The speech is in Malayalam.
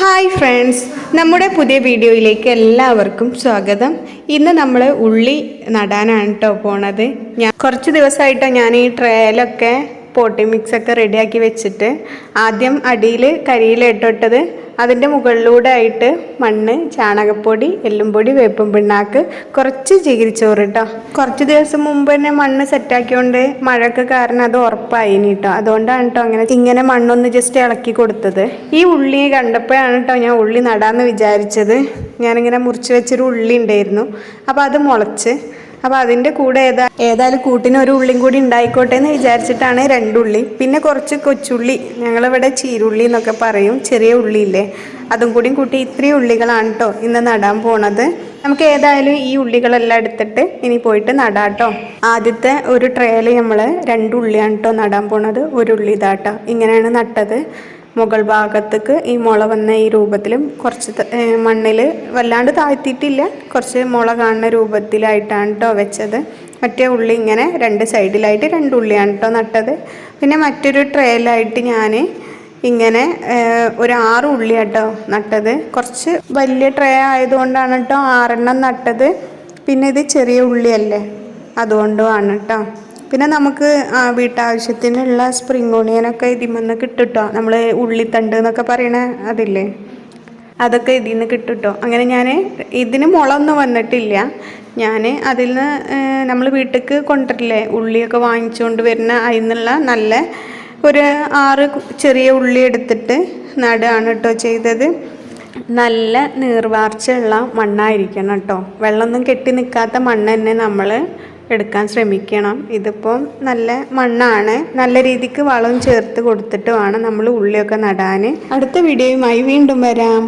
ഹായ് ഫ്രണ്ട്സ്, നമ്മുടെ പുതിയ വീഡിയോയിലേക്ക് എല്ലാവർക്കും സ്വാഗതം. ഇന്ന് നമ്മൾ ഉള്ളി നടാനാണ് കേട്ടോ പോണത്. കുറച്ച് ദിവസമായിട്ടോ ഞാൻ ഈ ട്രേയിലൊക്കെ പോട്ടി മിക്സൊക്കെ റെഡിയാക്കി വെച്ചിട്ട് ആദ്യം അടിയിൽ കരിയിലിട്ടിട്ടത്, അതിൻ്റെ മുകളിലൂടെ ആയിട്ട് മണ്ണ്, ചാണകപ്പൊടി, എല്ലുംപൊടി, വേപ്പും പിണ്ണാക്ക്, കുറച്ച് ചകിരിച്ചോറ് കേട്ടോ. കുറച്ച് ദിവസം മുമ്പ് തന്നെ മണ്ണ് സെറ്റാക്കിയോണ്ട് മഴയൊക്കെ കാരണം അത് ഉറപ്പായിനി കേട്ടോ. അതുകൊണ്ടാണ് കേട്ടോ ഇങ്ങനെ മണ്ണൊന്ന് ജസ്റ്റ് ഇളക്കി കൊടുത്തത്. ഈ ഉള്ളി കണ്ടപ്പോഴാണ് കേട്ടോ ഞാൻ ഉള്ളി നടാമെന്ന് വിചാരിച്ചത്. ഞാനിങ്ങനെ മുറിച്ച് വെച്ചൊരു ഉള്ളി ഉണ്ടായിരുന്നു, അപ്പോൾ അത് മുളച്ച്. അപ്പോൾ അതിൻ്റെ കൂടെ ഏതായാലും കൂട്ടിന് ഒരു ഉള്ളിയും കൂടി ഉണ്ടായിക്കോട്ടെ എന്ന് വിചാരിച്ചിട്ടാണ് 2 ഉള്ളി. പിന്നെ കുറച്ച് കൊച്ചുള്ളി, ഞങ്ങളിവിടെ ചീരുള്ളി എന്നൊക്കെ പറയും, ചെറിയ ഉള്ളിയില്ലേ, അതും കൂടി കൂട്ടി ഇത്രയും ഉള്ളികളാണ് കേട്ടോ ഇന്ന് നടാൻ പോണത്. നമുക്ക് ഏതായാലും ഈ ഉള്ളികളെല്ലാം എടുത്തിട്ട് ഇനി പോയിട്ട് നടാട്ടോ. ആദ്യത്തെ ഒരു ട്രേയിൽ നമ്മൾ 2 ഉള്ളിയാണ് കേട്ടോ നടാൻ പോണത്. ഒരു ഉള്ളി ഇതാട്ടോ, ഇങ്ങനെയാണ് നട്ടത്. മുകൾ ഭാഗത്തേക്ക് ഈ മുള വന്ന ഈ രൂപത്തിലും കുറച്ച് മണ്ണിൽ വല്ലാണ്ട് താഴ്ത്തിയിട്ടില്ല, കുറച്ച് മുള കാണുന്ന രൂപത്തിലായിട്ടാണ് കേട്ടോ വെച്ചത്. മറ്റേ ഉള്ളി ഇങ്ങനെ 2 സൈഡിലായിട്ട് 2 ഉള്ളിയാണ് കേട്ടോ നട്ടത്. പിന്നെ മറ്റൊരു ട്രേയിലായിട്ട് ഞാൻ ഇങ്ങനെ ഒരു 6 ഉള്ളി കേട്ടോ നട്ടത്. കുറച്ച് വലിയ ട്രേ ആയതുകൊണ്ടാണ് കേട്ടോ 6 എണ്ണം നട്ടത്. പിന്നെ ഇത് ചെറിയ ഉള്ളിയല്ലേ, അതുകൊണ്ടുമാണ് കേട്ടോ. പിന്നെ നമുക്ക് വീട്ടാവശ്യത്തിനുള്ള സ്പ്രിംഗ് ഓണിയനൊക്കെ ഇതിൽ കിട്ടുട്ടോ. നമ്മൾ ഉള്ളിത്തണ്ട് എന്നൊക്കെ പറയണ അതില്ലേ, അതൊക്കെ ഇതിൽ നിന്ന് കിട്ടുട്ടോ. അങ്ങനെ ഞാൻ ഇതിന് മുളൊന്നും വന്നിട്ടില്ല. ഞാൻ അതിൽ നിന്ന് നമ്മൾ വീട്ടിലേക്ക് കൊണ്ടുവരില്ലേ, ഉള്ളിയൊക്കെ വാങ്ങിച്ചുകൊണ്ട് വരുന്ന അതിൽ നിന്നുള്ള നല്ല ഒരു 6 ചെറിയ ഉള്ളി എടുത്തിട്ട് നടുകയാണ് കേട്ടോ ചെയ്തത്. നല്ല നീർവാർച്ചയുള്ള മണ്ണായിരിക്കണം കേട്ടോ. വെള്ളമൊന്നും കെട്ടി നിൽക്കാത്ത മണ്ണ് തന്നെ നമ്മൾ എടുക്കാൻ ശ്രമിക്കണം. ഇതിപ്പം നല്ല മണ്ണാണ്. നല്ല രീതിക്ക് വളം ചേർത്ത് കൊടുത്തിട്ട് വേണം നമ്മൾ ഉള്ളിയൊക്കെ നടാൻ. അടുത്ത വീഡിയോയുമായി വീണ്ടും വരാം.